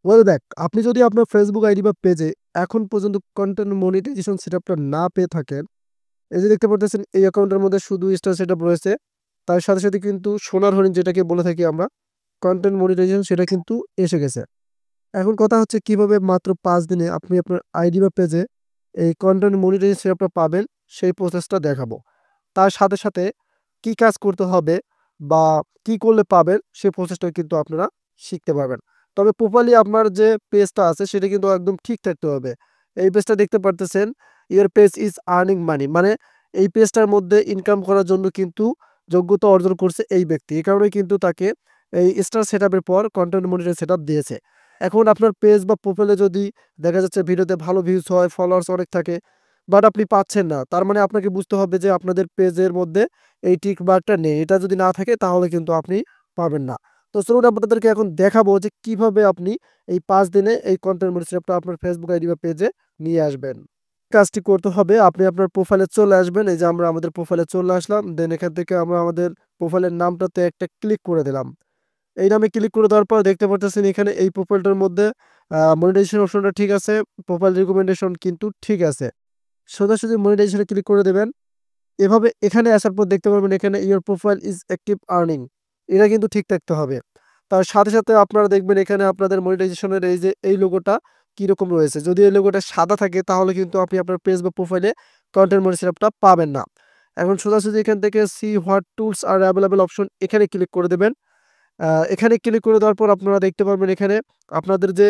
Well back, আপনি যদি আপনার ফেসবুক আইডি বা পেজে এখন পর্যন্ত কন্টেন্ট মনিটাইজেশন সেটআপটা না পেয়ে থাকেন, এই যে দেখতে পারতেছেন এই অ্যাকাউন্টের মধ্যে শুধু স্টার সেটআপ রয়েছে। তার সাথে সাথে কিন্তু সোনার হরিণ যেটাকে বলে থাকি আমরা কন্টেন্ট মনিটাইজেশন, সেটা কিন্তু এসে গেছে। এখন কথা হচ্ছে কিভাবে মাত্র 5 দিনে আপনি আপনার আইডি বা পেজে এই কন্টেন্ট মনিটাইজেশন সেটআপটা পাবেন, সেই প্রসেসটা দেখাবো। তার সাথে সাথে কি কাজ করতে হবে বা কি করলে পাবেন সেই প্রসেসটা কিন্তু আপনারা শিখতে পারবেন। তবে প্রপারলি আপনার যে পেজটা আছে সেটা কিন্তু একদম ঠিক থাকতে হবে। এই পেজটা দেখতে পারতেছেন, your page is earning money, মানে এই পেজটার মধ্যে ইনকাম করার জন্য কিন্তু যোগ্যতা অর্জন করছে এই ব্যক্তি। এই কারণে কিন্তু তাকে এই স্টার সেটআপের পর কন্টেন্ট মনিটর সেটআপ দিয়েছে। এখন আপনার পেজ বা প্রোফাইলে যদি দেখা যাচ্ছে ভিডিওতে ভালো ভিউজ হয়, ফলোয়ার্স অনেক থাকে, বাট আপনি পাচ্ছেন না, তার মানে আপনাকে বুঝতে হবে যে আপনাদের পেজের মধ্যে এই টিক মার্কটা নেই। এটা যদি না থাকে তাহলে কিন্তু আপনি পাবেন না। তো চলুন আপনাদেরকে এখন দেখাবো যে কিভাবে আপনি এই 5 দিনে এই কন্টেন্ট মনিটরটা আপনার ফেসবুক আইডি বা পেজে নিয়ে আসবেন। কাজটি করতে হবে, আপনি আপনার প্রোফাইলে চলে আসবেন। এই যে আমরা আমাদের প্রোফাইলে চলে আসলাম, দেন এখান থেকে আমরা আমাদের প্রোফাইলের নামটাতে একটা ক্লিক করে দিলাম। এই নামে ক্লিক করে দেওয়ার পর দেখতে পাচ্ছেন এখানে এই প্রোফাইলটার মধ্যে মনিটাইজেশন অপশনটা ঠিক আছে, প্রোফাইল রিকমেন্ডেশন কিন্তু ঠিক আছে। সোজাসুজি মনিটাইজেশনে ক্লিক করে দেবেন। এভাবে এখানে আসার পর দেখতে পারবেন এখানে your profile is active earning, এটা কিন্তু ঠিক থাকতে হবে। তার সাথে সাথে আপনারা দেখবেন এখানে আপনাদের মনিটাইজেশনের এই যে এই লোগোটা কীরকম রয়েছে। যদি এই লোগোটা সাদা থাকে তাহলে কিন্তু আপনি আপনার পেজ বা প্রোফাইলে কন্টেন্ট মনিটরটা পাবেন না। এখন সোজাসুজি এখান থেকে see what tools are available option এখানে ক্লিক করে দেবেন। এখানে ক্লিক করে দেওয়ার পর আপনারা দেখতে পারবেন এখানে আপনাদের যে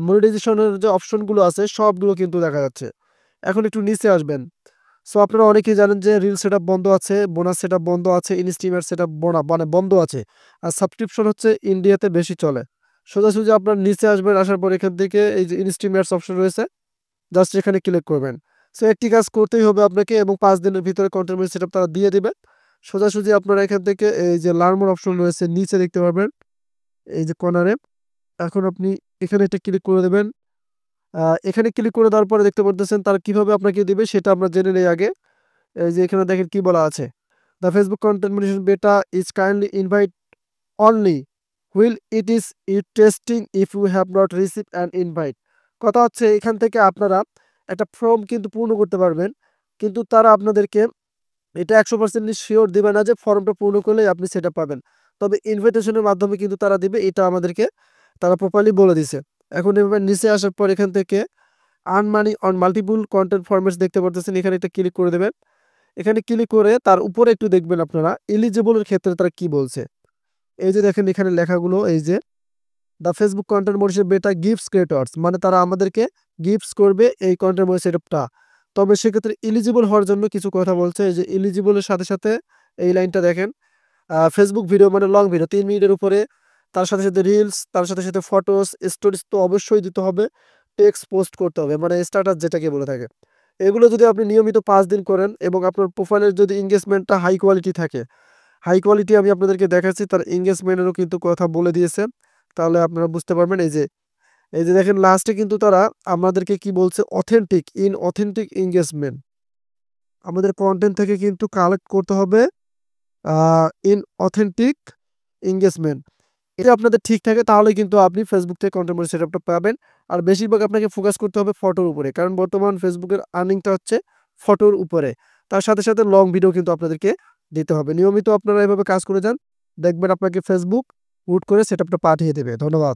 মনিটাইজেশনের যে অপশনগুলো আছে সবগুলো কিন্তু দেখা যাচ্ছে। এখন একটু নিচে আসবেন। সো আপনারা অনেকেই জানেন যে রিল সেটআপ বন্ধ আছে, বোনাস সেটআপ বন্ধ আছে, ইনস্টিমেট সেটআপ মানে বন্ধ আছে। আর সাবস্ক্রিপশন হচ্ছে ইন্ডিয়াতে বেশি চলে। সোজাসুজি আপনার নিচে আসবেন, আসার পর এখান থেকে এই যে ইনস্টিমেটস অপশন রয়েছে, জাস্ট এখানে ক্লিক করবেন। সো একটি কাজ করতেই হবে আপনাকে এবং 5 দিনের ভিতরে কন্টেন্ট সেটআপ তারা দিয়ে দিবে। সোজাসুজি আপনারা এখান থেকে এই যে লার্ন মোর অপশন রয়েছে নিচে দেখতে পারবেন এই যে কর্নারে। এখন আপনি এখানে একটা ক্লিক করে দেবেন। এখানে ক্লিক করে দেওয়ার পরে দেখতে পারতেছেন তারা কিভাবে আপনাকে দিবে সেটা আমরা জেনে নেই আগে। এই যে এখানে দেখেন কি বলা আছে, the Facebook content monetization beta is kindly invite only while it is testing if you have not receive an invite. কথা হচ্ছে এখান থেকে আপনারা একটা ফর্ম কিন্তু পূর্ণ করতে পারবেন, কিন্তু তারা আপনাদেরকে এটা 100% শিওর দিবে না যে ফর্মটা পূর্ণ করলেই আপনি সেটা পাবেন। তবে ইনভিটেশনের মাধ্যমে কিন্তু তারা দিবে, এটা আমাদেরকে তারা প্রপারলি বলে দিছে। এখন এবার নিচে আসার পর এখান থেকে earn money on multiple content formats দেখতে পারতেছেন, এখানে একটা ক্লিক করে দেবেন। এখানে ক্লিক করে তার উপরে একটু দেখবেন আপনারা এলিজিবলের ক্ষেত্রে তারা কি বলছে। এই যে দেখেন এখানে লেখাগুলো, এই যে দ্য ফেসবুক কন্টেন্ট মনিটর বেটা গিফটস ক্রিয়েটর্স, মানে তারা আমাদেরকে গিফটস করবে এই কন্টেন্ট মনিটর সেটআপটা। তবে সেক্ষেত্রে এলিজিবল হওয়ার জন্য কিছু কথা বলছে। এই যে এলিজিবলের সাথে সাথে এই লাইনটা দেখেন, ফেসবুক ভিডিও মানে লং ভিডিও 3 মিনিটের উপরে, তার সাথে সাথে রিলস, তার সাথে সাথে ফটোস, স্টোরিজ তো অবশ্যই দিতে হবে, টেক্সট পোস্ট করতে হবে মানে স্ট্যাটাস যেটাকে বলে থাকে। এগুলো যদি আপনি নিয়মিত 5 দিন করেন এবং আপনার প্রোফাইলের যদি এঙ্গেজমেন্টটা হাই কোয়ালিটি থাকে, হাই কোয়ালিটি আমি আপনাদেরকে দেখাচ্ছি, তার এঙ্গেজমেন্টেরও কিন্তু কথা বলে দিয়েছে, তাহলে আপনারা বুঝতে পারবেন। এই যে দেখেন লাস্টে কিন্তু তারা আমাদেরকে কি বলছে, অথেন্টিক এঙ্গেজমেন্ট, আমাদের কন্টেন্ট থেকে কিন্তু কালেক্ট করতে হবে ইন অথেন্টিক এঙ্গেজমেন্ট। এটা আপনাদের ঠিক থাকে তাহলে কিন্তু আপনি ফেসবুক থেকে কন্টেন্ট মনিটর সেটআপটা পাবেন। আর বেশিরভাগ আপনাকে ফোকাস করতে হবে ফটোর উপরে, কারণ বর্তমান ফেসবুকের আর্নিংটা হচ্ছে ফটোর উপরে। তার সাথে সাথে লং ভিডিও কিন্তু আপনাদেরকে দিতে হবে। নিয়মিত আপনারা এভাবে কাজ করে যান, দেখবেন আপনাকে ফেসবুক হুট করে সেটআপটা পাঠিয়ে দেবে। ধন্যবাদ।